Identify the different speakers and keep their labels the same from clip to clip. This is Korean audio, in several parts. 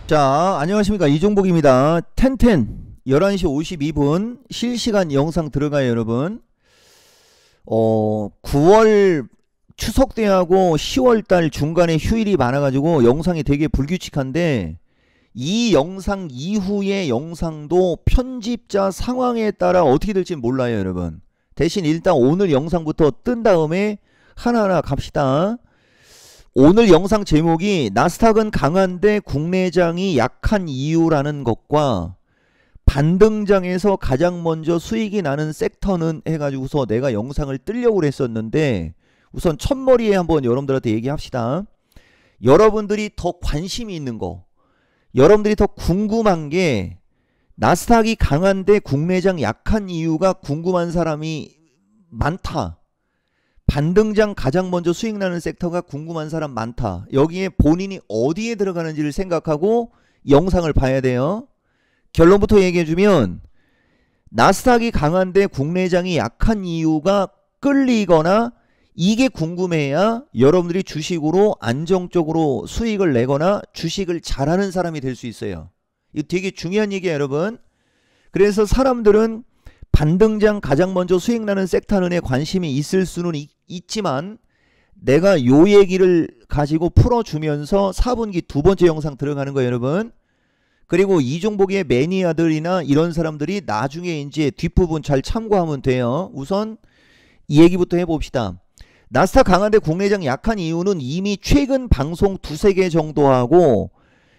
Speaker 1: 자, 안녕하십니까. 이종복입니다. 텐텐 11시 52분 실시간 영상 들어가요, 여러분. 9월 추석 때하고 10월달 중간에 휴일이 많아가지고 영상이 되게 불규칙한데, 이 영상 이후의 영상도 편집자 상황에 따라 어떻게 될지 몰라요, 여러분. 대신 일단 오늘 영상부터 뜬 다음에 하나하나 갑시다. 오늘 영상 제목이 나스닥은 강한데 국내장이 약한 이유라는 것과 반등장에서 가장 먼저 수익이 나는 섹터는 해가지고서 내가 영상을 뜨려고 했었는데, 우선 첫머리에 한번 여러분들한테 얘기합시다. 여러분들이 더 관심이 있는 거, 여러분들이 더 궁금한 게, 나스닥이 강한데 국내장 약한 이유가 궁금한 사람이 많다. 반등장 가장 먼저 수익 나는 섹터가 궁금한 사람 많다. 여기에 본인이 어디에 들어가는지를 생각하고 영상을 봐야 돼요. 결론부터 얘기해주면, 나스닥이 강한데 국내장이 약한 이유가 끌리거나 이게 궁금해야 여러분들이 주식으로 안정적으로 수익을 내거나 주식을 잘하는 사람이 될 수 있어요. 이거 되게 중요한 얘기예요, 여러분. 그래서 사람들은 반등장 가장 먼저 수익 나는 섹터에 관심이 있을 수는 있지만, 내가 요 얘기를 가지고 풀어주면서 4분기 두 번째 영상 들어가는 거예요, 여러분. 그리고 이종복의 매니아들이나 이런 사람들이 나중에 이제 뒷부분 잘 참고하면 돼요. 우선 이 얘기부터 해봅시다. 나스닥 강한데 국내장 약한 이유는 이미 최근 방송 두세 개 정도 하고,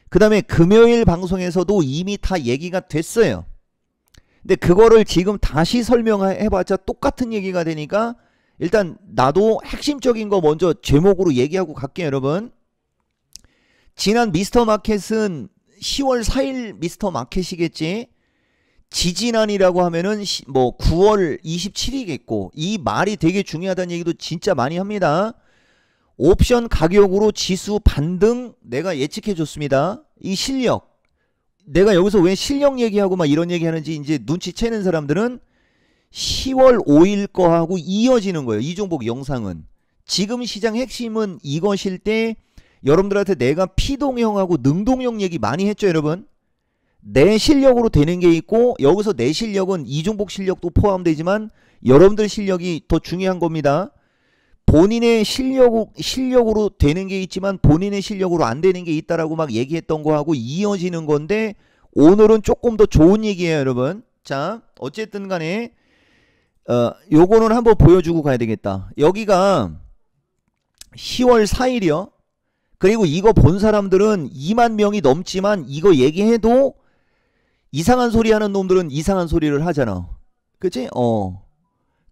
Speaker 1: 그 다음에 금요일 방송에서도 이미 다 얘기가 됐어요. 근데 그거를 지금 다시 설명해봤자 똑같은 얘기가 되니까, 일단 나도 핵심적인 거 먼저 제목으로 얘기하고 갈게요, 여러분. 지난 미스터 마켓은 10월 4일 미스터 마켓이겠지. 지지난이라고 하면은 뭐 9월 27일이겠고, 이 말이 되게 중요하다는 얘기도 진짜 많이 합니다. 옵션 가격으로 지수 반등 내가 예측해 줬습니다. 이 실력, 내가 여기서 왜 실력 얘기하고 막 이런 얘기 하는지 이제 눈치채는 사람들은 10월 5일 거하고 이어지는 거예요. 이종복 영상은. 지금 시장 핵심은 이것일 때, 여러분들한테 내가 피동형하고 능동형 얘기 많이 했죠, 여러분. 내 실력으로 되는 게 있고, 여기서 내 실력은 이종복 실력도 포함되지만 여러분들 실력이 더 중요한 겁니다. 본인의 실력으로 되는 게 있지만 본인의 실력으로 안 되는 게 있다라고 막 얘기했던 거하고 이어지는 건데, 오늘은 조금 더 좋은 얘기예요, 여러분. 자, 어쨌든 간에 요거는 한번 보여주고 가야 되겠다. 여기가 10월 4일이요. 그리고 이거 본 사람들은 2만 명이 넘지만, 이거 얘기해도 이상한 소리 하는 놈들은 이상한 소리를 하잖아. 그치?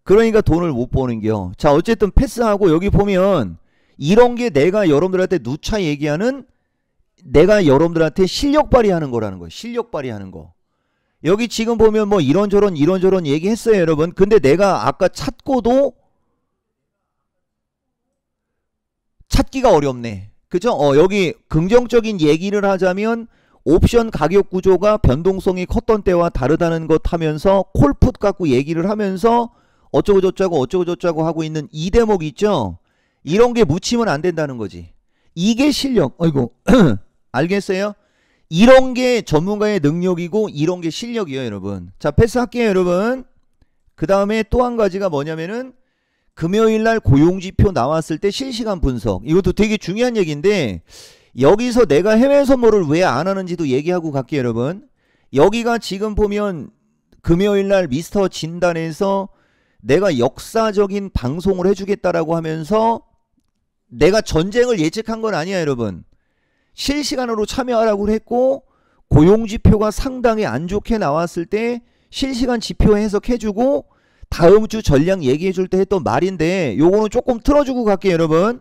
Speaker 1: 그러니까 돈을 못 버는겨. 자, 어쨌든 패스하고, 여기 보면 이런 게 내가 여러분들한테 누차 얘기하는, 내가 여러분들한테 실력 발휘하는 거라는 거예요. 실력 발휘하는 거. 여기 지금 보면 뭐 이런저런 얘기했어요, 여러분. 근데 내가 아까 찾고도 찾기가 어렵네. 그죠? 여기 긍정적인 얘기를 하자면, 옵션 가격 구조가 변동성이 컸던 때와 다르다는 것 하면서 콜풋 갖고 얘기를 하면서 어쩌고저쩌고 하고 있는 이 대목 있죠? 이런 게 묻히면 안 된다는 거지. 이게 실력. 아이고 알겠어요? 이런 게 전문가의 능력이고 이런 게 실력이에요, 여러분. 자, 패스할게요, 여러분. 그 다음에 또 한 가지가 뭐냐면은, 금요일날 고용지표 나왔을 때 실시간 분석. 이것도 되게 중요한 얘기인데, 여기서 내가 해외 선물을 왜 안 하는지도 얘기하고 갈게요, 여러분. 여기가 지금 보면 금요일날 미스터 진단에서 내가 역사적인 방송을 해주겠다라고 하면서, 내가 전쟁을 예측한 건 아니야, 여러분. 실시간으로 참여하라고 했고, 고용지표가 상당히 안 좋게 나왔을 때 실시간 지표 해석해주고 다음 주 전략 얘기해줄 때 했던 말인데, 요거는 조금 틀어주고 갈게요, 여러분.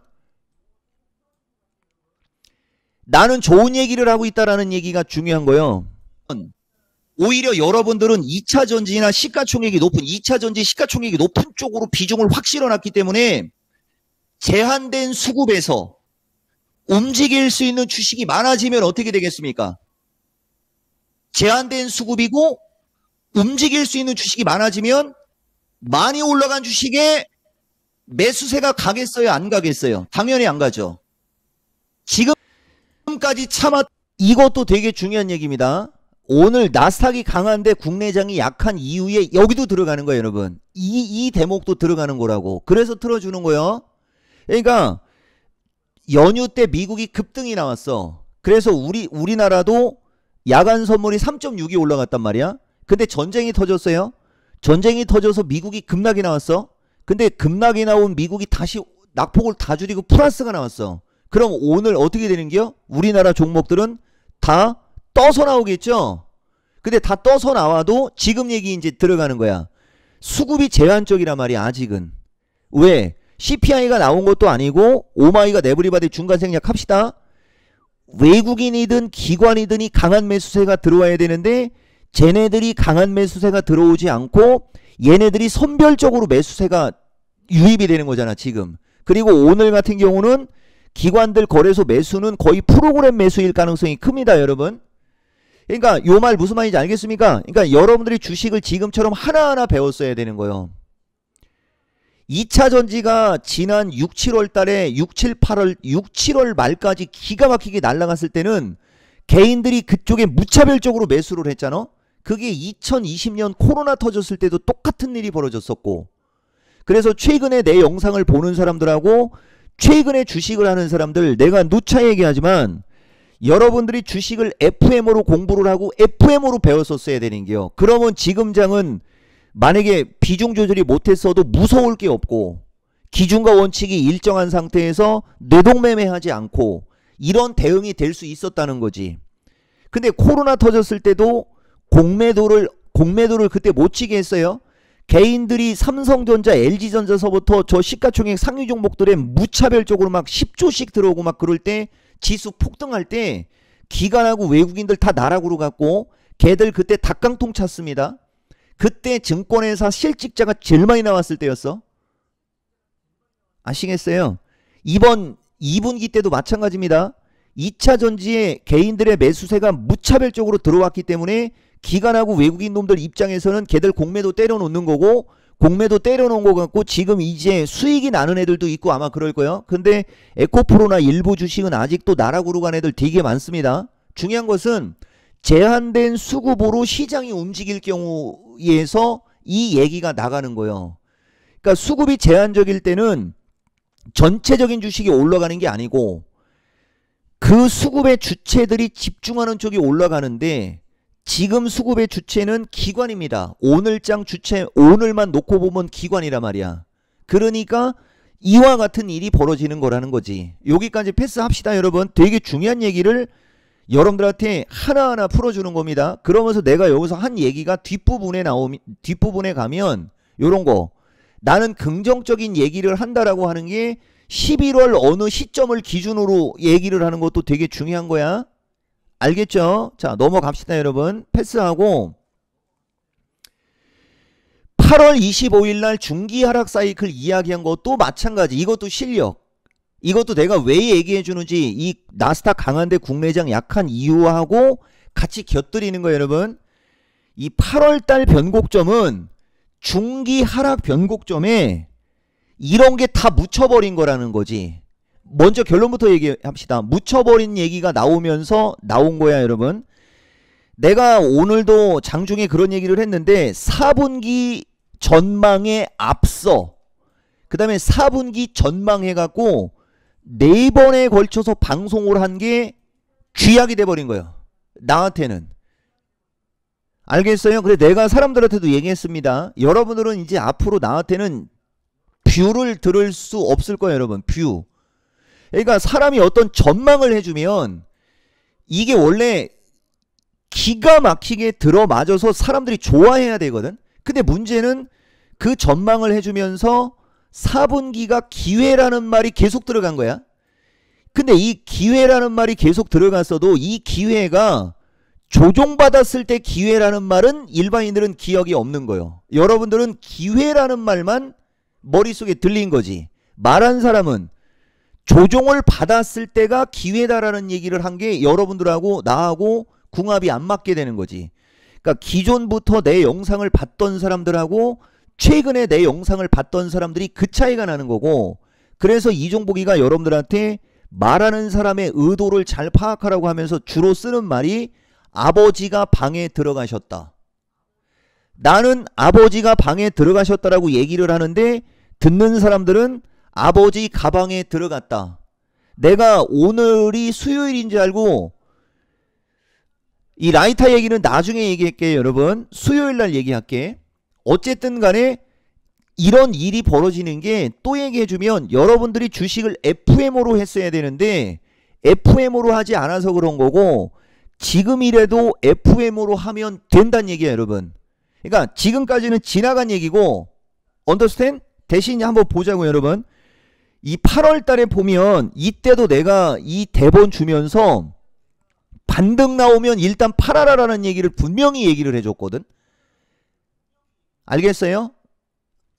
Speaker 1: 나는 좋은 얘기를 하고 있다라는 얘기가 중요한 거예요. 오히려 여러분들은 2차 전지나 시가총액이 높은, 2차 전지 시가총액이 높은 쪽으로 비중을 확 실어놨기 때문에 제한된 수급에서 움직일 수 있는 주식이 많아지면 어떻게 되겠습니까? 제한된 수급이고 움직일 수 있는 주식이 많아지면 많이 올라간 주식에 매수세가 가겠어요? 안 가겠어요? 당연히 안 가죠. 지금까지 참았 이것도 되게 중요한 얘기입니다. 오늘 나스닥이 강한데 국내장이 약한 이후에 여기도 들어가는 거예요, 여러분. 이 대목도 들어가는 거라고. 그래서 틀어주는 거예요. 그러니까 연휴 때 미국이 급등이 나왔어. 그래서 우리나라도 야간 선물이 3.6이 올라갔단 말이야. 근데 전쟁이 터졌어요. 전쟁이 터져서 미국이 급락이 나왔어. 근데 급락이 나온 미국이 다시 낙폭을 다 줄이고 플러스가 나왔어. 그럼 오늘 어떻게 되는겨? 우리나라 종목들은 다 떠서 나오겠죠. 근데 다 떠서 나와도 지금 얘기 이제 들어가는 거야. 수급이 제한적이란 말이야, 아직은. 왜? CPI가 나온 것도 아니고 오마이가 네브리바디 중간 생략합시다. 외국인이든 기관이든이 강한 매수세가 들어와야 되는데 쟤네들이 강한 매수세가 들어오지 않고 얘네들이 선별적으로 매수세가 유입이 되는 거잖아, 지금. 그리고 오늘 같은 경우는 기관들 거래소 매수는 거의 프로그램 매수일 가능성이 큽니다, 여러분. 그러니까 요 말 무슨 말인지 알겠습니까? 그러니까 여러분들이 주식을 지금처럼 하나하나 배웠어야 되는 거예요. 2차 전지가 지난 6, 7월 달에 6, 7, 8월, 6, 7월 말까지 기가 막히게 날아갔을 때는 개인들이 그쪽에 무차별적으로 매수를 했잖아. 그게 2020년 코로나 터졌을 때도 똑같은 일이 벌어졌었고, 그래서 최근에 내 영상을 보는 사람들하고 최근에 주식을 하는 사람들, 내가 누차 얘기하지만 여러분들이 주식을 FM으로 공부를 하고 FM으로 배웠었어야 되는 게요. 그러면 지금 장은 만약에 비중 조절이 못했어도 무서울 게 없고 기준과 원칙이 일정한 상태에서 뇌동매매하지 않고 이런 대응이 될 수 있었다는 거지. 근데 코로나 터졌을 때도 공매도를 그때 못 치게 했어요. 개인들이 삼성전자, LG전자서부터 저 시가총액 상위 종목들에 무차별적으로 막 10조씩 들어오고 막 그럴 때 지수 폭등할 때 기관하고 외국인들 다 나락으로 갔고 걔들 그때 닭강통 찼습니다. 그때 증권회사 실직자가 제일 많이 나왔을 때였어. 아시겠어요? 이번 2분기 때도 마찬가지입니다. 2차 전지에 개인들의 매수세가 무차별적으로 들어왔기 때문에 기관하고 외국인 놈들 입장에서는 걔들 공매도 때려놓는 거고, 공매도 때려놓은 거 같고 지금 이제 수익이 나는 애들도 있고 아마 그럴 거예요. 근데 에코프로나 일부 주식은 아직도 나락으로 간 애들 되게 많습니다. 중요한 것은 제한된 수급으로 시장이 움직일 경우에서 이 얘기가 나가는 거예요. 그러니까 수급이 제한적일 때는 전체적인 주식이 올라가는 게 아니고 그 수급의 주체들이 집중하는 쪽이 올라가는데, 지금 수급의 주체는 기관입니다. 오늘장 주체, 오늘만 놓고 보면 기관이란 말이야. 그러니까 이와 같은 일이 벌어지는 거라는 거지. 여기까지 패스합시다, 여러분. 되게 중요한 얘기를 여러분들한테 하나하나 풀어주는 겁니다. 그러면서 내가 여기서 한 얘기가 뒷부분에 가면 요런 거, 나는 긍정적인 얘기를 한다라고 하는 게 11월 어느 시점을 기준으로 얘기를 하는 것도 되게 중요한 거야. 알겠죠? 자, 넘어갑시다, 여러분. 패스하고 8월 25일 날 중기 하락 사이클 이야기한 것도 마찬가지. 이것도 실력. 이것도 내가 왜 얘기해 주는지 이 나스닥 강한데 국내장 약한 이유하고 같이 곁들이는 거예요, 여러분. 이 8월 달 변곡점은 중기 하락 변곡점에 이런 게 다 묻혀버린 거라는 거지. 먼저 결론부터 얘기합시다. 묻혀버린 얘기가 나오면서 나온 거야, 여러분. 내가 오늘도 장중에 그런 얘기를 했는데 4분기 전망에 앞서 그 다음에 4분기 전망해갖고 4번에 걸쳐서 방송을 한 게 쥐약이 돼버린 거예요, 나한테는. 알겠어요? 그래서 내가 사람들한테도 얘기했습니다. 여러분들은 이제 앞으로 나한테는 뷰를 들을 수 없을 거예요, 여러분. 뷰. 그러니까 사람이 어떤 전망을 해주면 이게 원래 기가 막히게 들어맞아서 사람들이 좋아해야 되거든. 근데 문제는 그 전망을 해주면서 4분기가 기회라는 말이 계속 들어간 거야. 근데 이 기회라는 말이 계속 들어갔어도 이 기회가 조종받았을 때 기회라는 말은 일반인들은 기억이 없는 거예요. 여러분들은 기회라는 말만 머릿속에 들린 거지. 말한 사람은 조종을 받았을 때가 기회다라는 얘기를 한 게 여러분들하고 나하고 궁합이 안 맞게 되는 거지. 그러니까 기존부터 내 영상을 봤던 사람들하고 최근에 내 영상을 봤던 사람들이 그 차이가 나는 거고, 그래서 이종복이가 여러분들한테 말하는 사람의 의도를 잘 파악하라고 하면서 주로 쓰는 말이 아버지가 방에 들어가셨다. 나는 아버지가 방에 들어가셨다라고 얘기를 하는데 듣는 사람들은 아버지 가방에 들어갔다. 내가 오늘이 수요일인 줄 알고 이 라이터 얘기는 나중에 얘기할게요. 여러분 수요일 날 얘기할게. 어쨌든 간에 이런 일이 벌어지는 게 또 얘기해주면 여러분들이 주식을 FM으로 했어야 되는데 FM으로 하지 않아서 그런 거고 지금이라도 FM으로 하면 된다는 얘기예요. 여러분 그러니까 지금까지는 지나간 얘기고 언더스탠? 대신 한번 보자고요. 여러분 이 8월 달에 보면 이때도 내가 이 대본 주면서 반등 나오면 일단 팔아라라는 얘기를 분명히 얘기를 해줬거든. 알겠어요?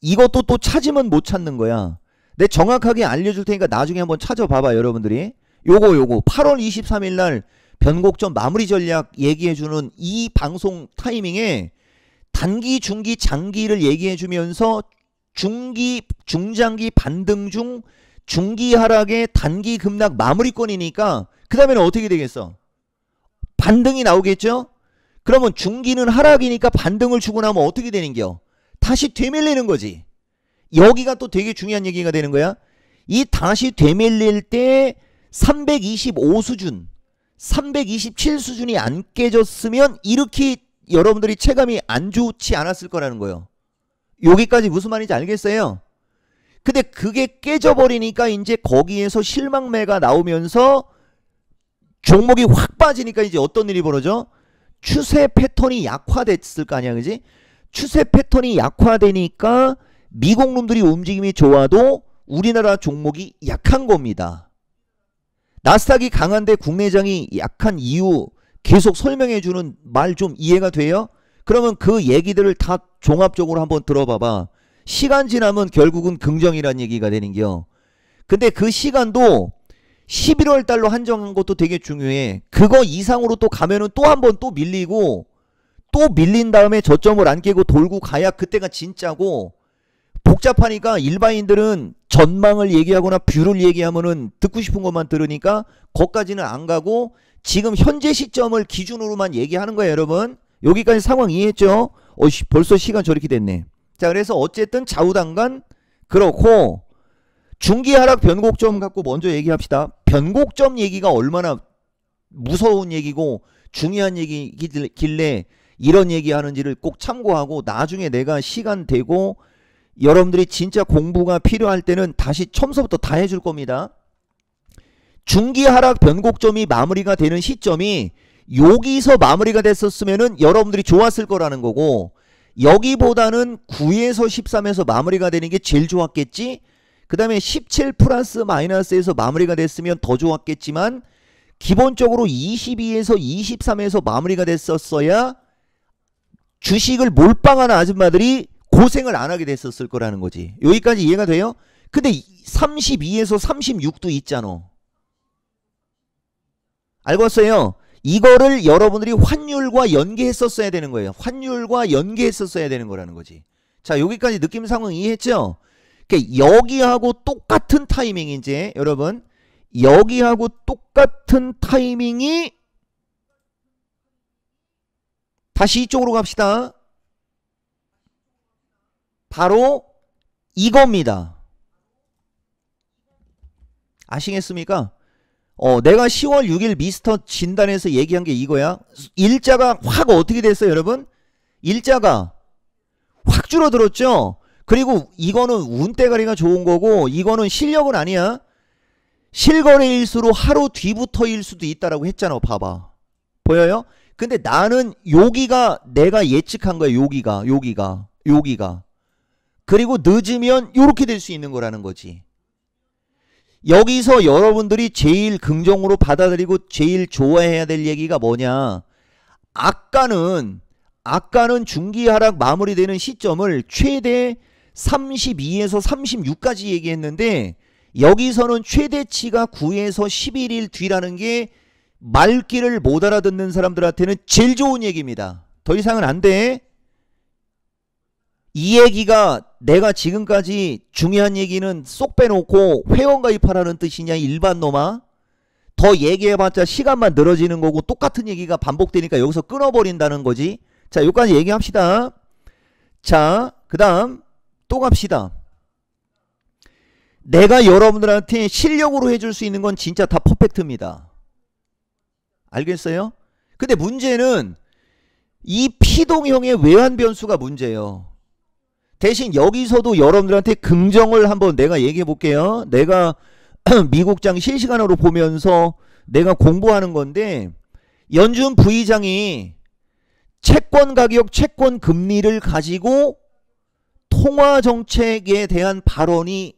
Speaker 1: 이것도 또 찾으면 못 찾는 거야. 내 정확하게 알려줄 테니까 나중에 한번 찾아봐봐 여러분들이. 요거 8월 23일 날 변곡점 마무리 전략 얘기해주는 이 방송 타이밍에 단기, 중기, 장기를 얘기해주면서 중기, 중장기 반등 중 중기 하락의 단기 급락 마무리권이니까 그 다음에는 어떻게 되겠어? 반등이 나오겠죠? 그러면 중기는 하락이니까 반등을 주고 나면 어떻게 되는겨? 다시 되밀리는 거지. 여기가 또 되게 중요한 얘기가 되는 거야. 이 다시 되밀릴 때 325 수준, 327 수준이 안 깨졌으면 이렇게 여러분들이 체감이 안 좋지 않았을 거라는 거예요. 여기까지 무슨 말인지 알겠어요? 근데 그게 깨져버리니까 이제 거기에서 실망매가 나오면서 종목이 확 빠지니까 이제 어떤 일이 벌어져? 추세 패턴이 약화됐을 거 아니야, 그지? 추세 패턴이 약화되니까 미국 놈들이 움직임이 좋아도 우리나라 종목이 약한 겁니다. 나스닥이 강한데 국내장이 약한 이유 계속 설명해주는 말 좀 이해가 돼요? 그러면 그 얘기들을 다 종합적으로 한번 들어봐봐. 시간 지나면 결국은 긍정이란 얘기가 되는겨. 근데 그 시간도 11월 달로 한정한 것도 되게 중요해. 그거 이상으로 또 가면은 또 한 번 또 밀리고 또 밀린 다음에 저점을 안 깨고 돌고 가야 그때가 진짜고 복잡하니까 일반인들은 전망을 얘기하거나 뷰를 얘기하면은 듣고 싶은 것만 들으니까 거기까지는 안 가고 지금 현재 시점을 기준으로만 얘기하는 거예요. 여러분 여기까지 상황 이해했죠? 벌써 시간 저렇게 됐네. 자 그래서 어쨌든 좌우당간 그렇고 중기 하락 변곡점 갖고 먼저 얘기합시다. 변곡점 얘기가 얼마나 무서운 얘기고 중요한 얘기길래 이런 얘기하는지를 꼭 참고하고 나중에 내가 시간 되고 여러분들이 진짜 공부가 필요할 때는 다시 처음부터 다 해줄 겁니다. 중기 하락 변곡점이 마무리가 되는 시점이 여기서 마무리가 됐었으면은 여러분들이 좋았을 거라는 거고 여기보다는 9에서 13에서 마무리가 되는 게 제일 좋았겠지. 그 다음에 17 플러스 마이너스에서 마무리가 됐으면 더 좋았겠지만 기본적으로 22에서 23에서 마무리가 됐었어야 주식을 몰빵하는 아줌마들이 고생을 안 하게 됐었을 거라는 거지. 여기까지 이해가 돼요? 근데 32에서 36도 있잖아. 알겠어요? 이거를 여러분들이 환율과 연계했었어야 되는 거예요. 환율과 연계했었어야 되는 거라는 거지. 자 여기까지 느낌 상황 이해했죠? 그러니까 여기하고 똑같은 타이밍 이제 여러분 여기하고 똑같은 타이밍이 다시 이쪽으로 갑시다. 바로 이겁니다. 아시겠습니까? 내가 10월 6일 미스터 진단에서 얘기한 게 이거야. 일자가 확 어떻게 됐어요 여러분? 일자가 확 줄어들었죠? 그리고 이거는 운대가리가 좋은 거고 이거는 실력은 아니야. 실거래일수로 하루 뒤부터일 수도 있다라고 했잖아. 봐봐. 보여요? 근데 나는 여기가 내가 예측한 거야. 여기가. 그리고 늦으면 이렇게 될 수 있는 거라는 거지. 여기서 여러분들이 제일 긍정으로 받아들이고 제일 좋아해야 될 얘기가 뭐냐. 아까는 중기 하락 마무리되는 시점을 최대 32에서 36까지 얘기했는데 여기서는 최대치가 9에서 11일 뒤라는 게 말귀를 못 알아듣는 사람들한테는 제일 좋은 얘기입니다. 더 이상은 안 돼. 이 얘기가 내가 지금까지 중요한 얘기는 쏙 빼놓고 회원가입하라는 뜻이냐 일반 놈아? 더 얘기해봤자 시간만 늘어지는 거고 똑같은 얘기가 반복되니까 여기서 끊어버린다는 거지. 자, 여기까지 얘기합시다. 자, 그 다음 또 갑시다. 내가 여러분들한테 실력으로 해줄 수 있는 건 진짜 다 퍼펙트입니다. 알겠어요? 근데 문제는 이 피동형의 외환 변수가 문제예요. 대신 여기서도 여러분들한테 긍정을 한번 내가 얘기해 볼게요. 내가 미국장 실시간으로 보면서 내가 공부하는 건데, 연준 부의장이 채권 가격, 채권 금리를 가지고 통화 정책에 대한 발언이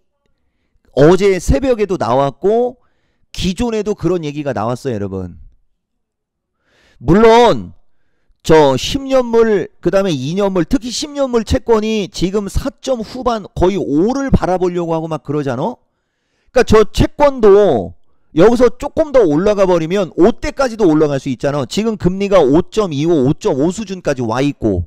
Speaker 1: 어제 새벽에도 나왔고 기존에도 그런 얘기가 나왔어요, 여러분. 물론 저 10년물 그 다음에 2년물 특히 10년물 채권이 지금 4점 후반 거의 5를 바라보려고 하고 막 그러잖아. 그러니까 저 채권도 여기서 조금 더 올라가 버리면 5대까지도 올라갈 수 있잖아. 지금 금리가 5.25, 5.5 수준까지 와 있고.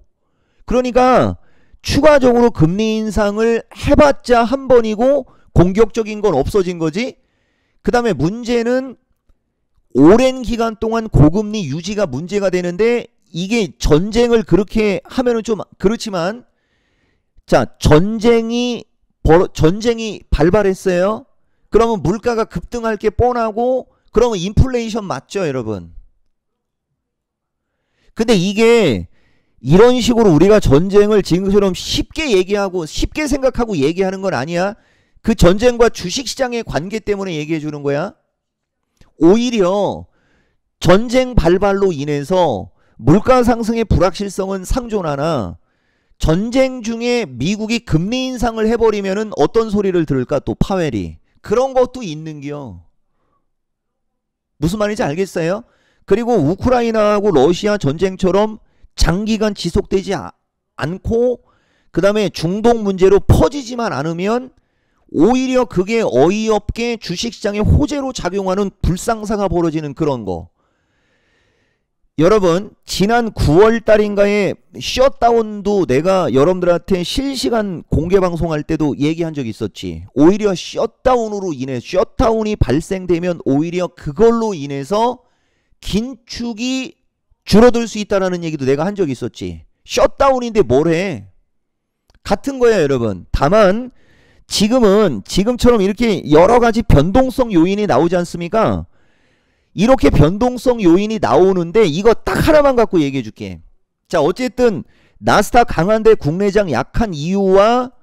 Speaker 1: 그러니까 추가적으로 금리 인상을 해봤자 한 번이고 공격적인 건 없어진 거지. 그 다음에 문제는 오랜 기간 동안 고금리 유지가 문제가 되는데, 이게 전쟁을 그렇게 하면은 좀 그렇지만, 자, 전쟁이 발발했어요. 그러면 물가가 급등할 게 뻔하고, 그러면 인플레이션 맞죠, 여러분? 근데 이게 이런 식으로 우리가 전쟁을 지금처럼 쉽게 얘기하고 쉽게 생각하고 얘기하는 건 아니야. 그 전쟁과 주식시장의 관계 때문에 얘기해 주는 거야. 오히려 전쟁 발발로 인해서 물가 상승의 불확실성은 상존하나, 전쟁 중에 미국이 금리 인상을 해버리면은 어떤 소리를 들을까? 또 파웰이. 그런 것도 있는겨. 무슨 말인지 알겠어요? 그리고 우크라이나하고 러시아 전쟁처럼 장기간 지속되지 않고 그 다음에 중동 문제로 퍼지지만 않으면 오히려 그게 어이없게 주식시장에 호재로 작용하는 불상사가 벌어지는 그런 거. 여러분, 지난 9월 달인가에 셧다운도 내가 여러분들한테 실시간 공개방송할 때도 얘기한 적이 있었지. 오히려 셧다운으로 인해 셧다운이 발생되면 오히려 그걸로 인해서 긴축이 줄어들 수 있다는 얘기도 내가 한 적이 있었지. 셧다운인데 뭘 해? 같은 거야, 여러분. 다만 지금처럼 이렇게 여러가지 변동성 요인이 나오지 않습니까? 이렇게 변동성 요인이 나오는데 이거 딱 하나만 갖고 얘기해 줄게. 자, 어쨌든 나스닥 강한데 국내장 약한 이유와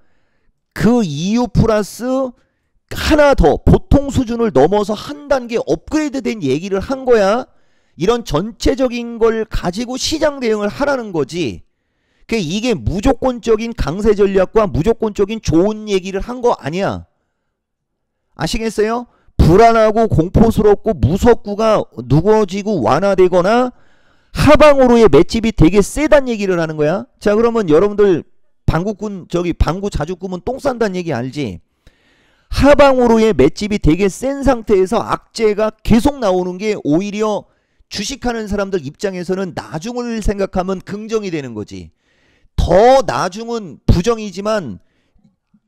Speaker 1: 그 이유 플러스 하나 더 보통 수준을 넘어서 한 단계 업그레이드 된 얘기를 한 거야. 이런 전체적인 걸 가지고 시장 대응을 하라는 거지. 이게 무조건적인 강세 전략과 무조건적인 좋은 얘기를 한 거 아니야. 아시겠어요? 불안하고 공포스럽고 무섭고가 누거지고 완화되거나 하방으로의 맷집이 되게 세단 얘기를 하는 거야. 자, 그러면 여러분들 방구 자주 꾸면 똥 싼다는 얘기 알지? 하방으로의 맷집이 되게 센 상태에서 악재가 계속 나오는 게 오히려 주식하는 사람들 입장에서는 나중을 생각하면 긍정이 되는 거지. 더 나중은 부정이지만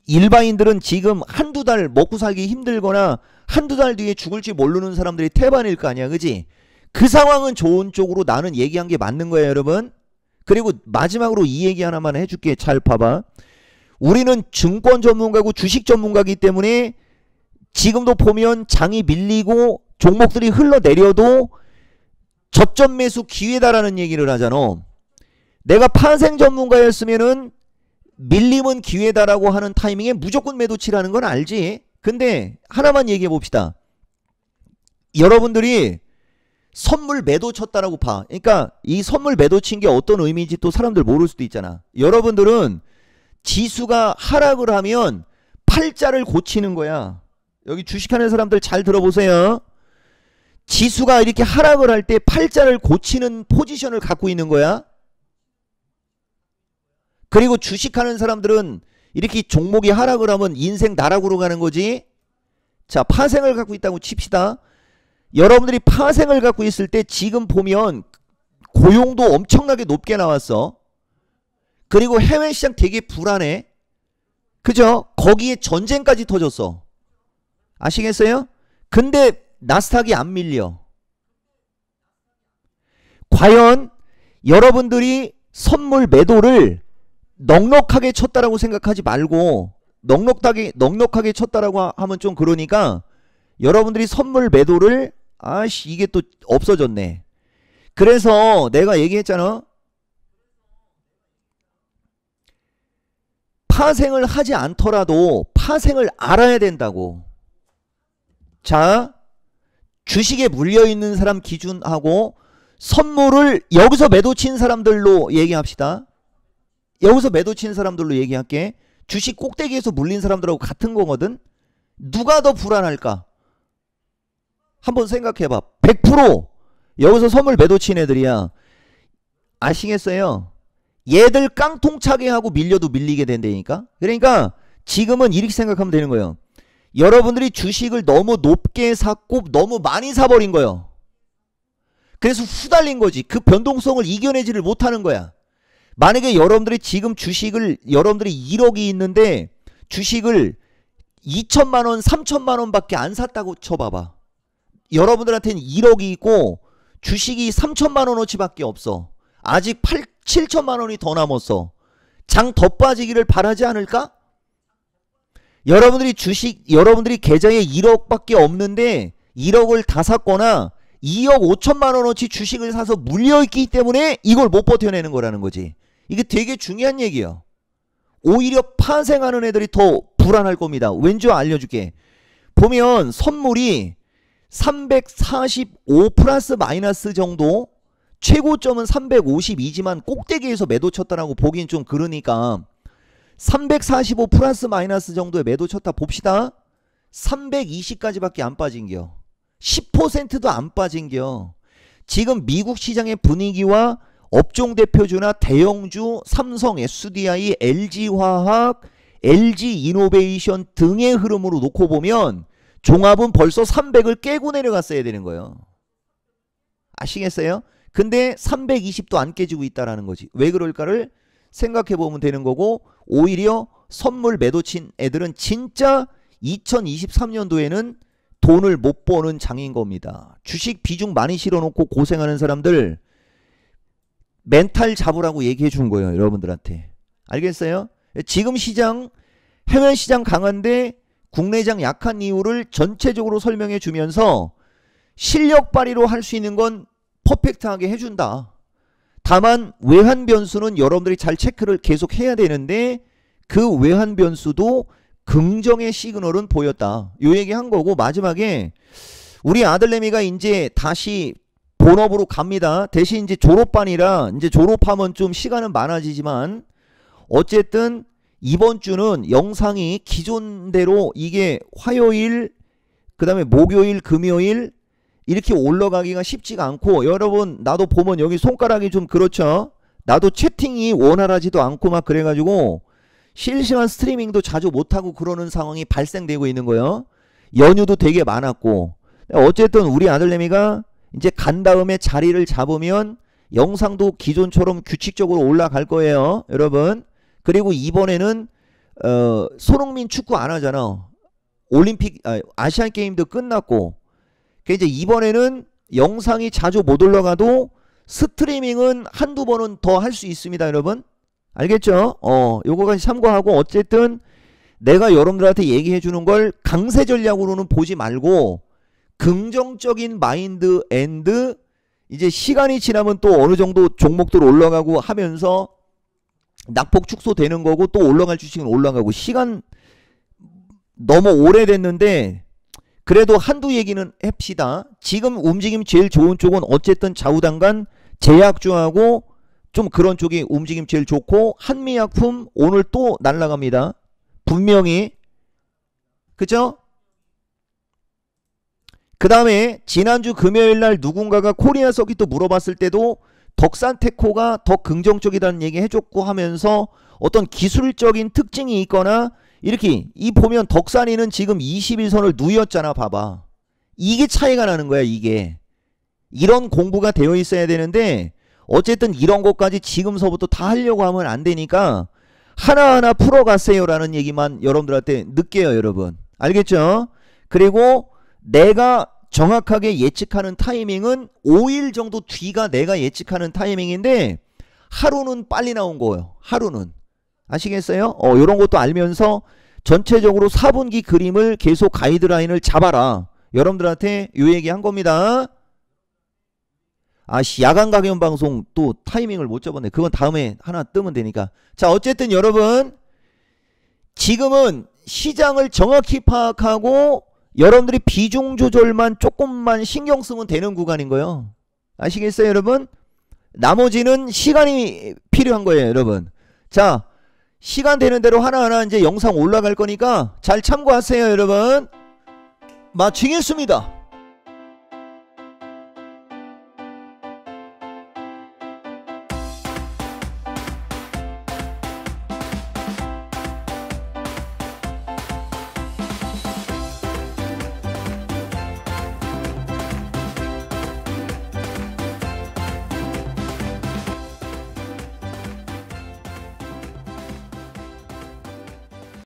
Speaker 1: 일반인들은 지금 한두 달 먹고 살기 힘들거나 한두 달 뒤에 죽을지 모르는 사람들이 태반일 거 아니야, 그지? 그 상황은 좋은 쪽으로 나는 얘기한 게 맞는 거예요, 여러분. 그리고 마지막으로 이 얘기 하나만 해줄게. 잘 봐봐. 우리는 증권 전문가고 주식 전문가이기 때문에 지금도 보면 장이 밀리고 종목들이 흘러내려도 저점 매수 기회다라는 얘기를 하잖아. 내가 파생 전문가였으면은 밀림은 기회다라고 하는 타이밍에 무조건 매도 치라는 건 알지. 근데 하나만 얘기해 봅시다. 여러분들이 선물 매도 쳤다라고 봐. 그러니까 이 선물 매도 친 게 어떤 의미인지 또 사람들 모를 수도 있잖아. 여러분들은 지수가 하락을 하면 팔자를 고치는 거야. 여기 주식하는 사람들 잘 들어보세요. 지수가 이렇게 하락을 할 때 팔자를 고치는 포지션을 갖고 있는 거야. 그리고 주식하는 사람들은 이렇게 종목이 하락을 하면 인생 나락으로 가는 거지. 자, 파생을 갖고 있다고 칩시다. 여러분들이 파생을 갖고 있을 때 지금 보면 고용도 엄청나게 높게 나왔어. 그리고 해외 시장 되게 불안해. 그죠? 거기에 전쟁까지 터졌어. 아시겠어요? 근데 나스닥이 안 밀려. 과연 여러분들이 선물 매도를 넉넉하게 쳤다라고 생각하지 말고, 넉넉하게 쳤다라고 하면 좀 그러니까 여러분들이 선물 매도를 이게 또 없어졌네. 그래서 내가 얘기했잖아. 파생을 하지 않더라도 파생을 알아야 된다고. 자, 주식에 물려있는 사람 기준하고 선물을 여기서 매도 친 사람들로 얘기합시다. 여기서 매도 친 사람들로 얘기할게. 주식 꼭대기에서 물린 사람들하고 같은 거거든. 누가 더 불안할까? 한번 생각해봐. 100% 여기서 선물 매도 친 애들이야. 아시겠어요? 얘들 깡통차게 하고 밀려도 밀리게 된다니까. 그러니까 지금은 이렇게 생각하면 되는 거예요. 여러분들이 주식을 너무 높게 샀고 너무 많이 사버린 거예요. 그래서 후달린 거지. 그 변동성을 이겨내지를 못하는 거야. 만약에 여러분들이 지금 주식을, 여러분들이 1억이 있는데 주식을 2천만원 3천만원 밖에 안 샀다고 쳐봐봐. 여러분들한테는 1억이 있고 주식이 3천만원어치 밖에 없어. 아직 7천만원이 더 남았어. 장 더 빠지기를 바라지 않을까? 여러분들이 여러분들이 계좌에 1억 밖에 없는데 1억을 다 샀거나 2억 5천만원어치 주식을 사서 물려있기 때문에 이걸 못 버텨내는 거라는 거지. 이게 되게 중요한 얘기예요. 오히려 파생하는 애들이 더 불안할 겁니다. 왠지 알려줄게. 보면 선물이 345 플러스 마이너스 정도, 최고점은 352지만 꼭대기에서 매도 쳤다라고 보긴 좀 그러니까 345 플러스 마이너스 정도에 매도 쳤다 봅시다. 320까지밖에 안 빠진겨. 10%도 안 빠진겨. 지금 미국 시장의 분위기와 업종 대표주나 대형주, 삼성, SDI, LG화학, LG이노베이션 등의 흐름으로 놓고 보면 종합은 벌써 300을 깨고 내려갔어야 되는 거예요. 아시겠어요? 근데 320도 안 깨지고 있다라는 거지. 왜 그럴까를 생각해 보면 되는 거고, 오히려 선물 매도 친 애들은 진짜 2023년도에는 돈을 못 버는 장인 겁니다. 주식 비중 많이 실어놓고 고생하는 사람들 멘탈 잡으라고 얘기해 준 거예요. 여러분들한테. 알겠어요? 지금 시장, 해외 시장 강한데 국내장 약한 이유를 전체적으로 설명해 주면서 실력 발휘로 할 수 있는 건 퍼펙트하게 해준다. 다만 외환 변수는 여러분들이 잘 체크를 계속 해야 되는데 그 외환 변수도 긍정의 시그널은 보였다. 요 얘기 한 거고, 마지막에 우리 아들내미가 이제 다시 본업으로 갑니다. 대신 이제 졸업반이라 이제 졸업하면 좀 시간은 많아지지만 어쨌든 이번 주는 영상이 기존대로 이게 화요일, 그 다음에 목요일, 금요일 이렇게 올라가기가 쉽지가 않고, 여러분 나도 보면 여기 손가락이 좀 그렇죠. 나도 채팅이 원활하지도 않고 막 그래가지고 실시간 스트리밍도 자주 못하고 그러는 상황이 발생되고 있는 거예요. 연휴도 되게 많았고. 어쨌든 우리 아들내미가 이제 간 다음에 자리를 잡으면 영상도 기존처럼 규칙적으로 올라갈 거예요, 여러분. 그리고 이번에는 손흥민 축구 안 하잖아. 올림픽, 아시안 게임도 끝났고. 이제 이번에는 영상이 자주 못 올라가도 스트리밍은 한두 번은 더 할 수 있습니다, 여러분. 알겠죠? 요거까지 참고하고, 어쨌든 내가 여러분들한테 얘기해 주는 걸 강세 전략으로는 보지 말고 긍정적인 마인드 앤드 이제 시간이 지나면 또 어느 정도 종목들 올라가고 하면서 낙폭 축소되는 거고, 또 올라갈 주식은 올라가고, 시간 너무 오래됐는데 그래도 한두 얘기는 합시다. 지금 움직임 제일 좋은 쪽은 어쨌든 좌우당간 제약주하고 좀 그런 쪽이 움직임 제일 좋고, 한미약품 오늘 또 날라갑니다. 분명히. 그죠? 그 다음에 지난주 금요일날 누군가가 코리아 서킷도 물어봤을 때도 덕산테코가 더 긍정적이라는 얘기 해줬고 하면서 어떤 기술적인 특징이 있거나 이렇게, 이 보면 덕산이는 지금 21선을 누였잖아. 봐봐. 이게 차이가 나는 거야. 이게 이런 공부가 되어 있어야 되는데 어쨌든 이런 것까지 지금서부터 다 하려고 하면 안 되니까 하나하나 풀어가세요라는 얘기만 여러분들한테 늦게요, 여러분. 알겠죠? 그리고 내가 정확하게 예측하는 타이밍은 5일 정도 뒤가 내가 예측하는 타이밍인데 하루는 빨리 나온 거예요. 하루는. 아시겠어요? 요런 것도 알면서 전체적으로 4분기 그림을 계속 가이드라인을 잡아라. 여러분들한테 요 얘기 한 겁니다. 아씨, 야간 강연 방송 또 타이밍을 못 잡았네. 그건 다음에 하나 뜨면 되니까. 자, 어쨌든 여러분, 지금은 시장을 정확히 파악하고 여러분들이 비중 조절만 조금만 신경 쓰면 되는 구간인 거예요. 아시겠어요, 여러분? 나머지는 시간이 필요한 거예요, 여러분. 자, 시간 되는 대로 하나하나 이제 영상 올라갈 거니까 잘 참고하세요, 여러분. 마치겠습니다.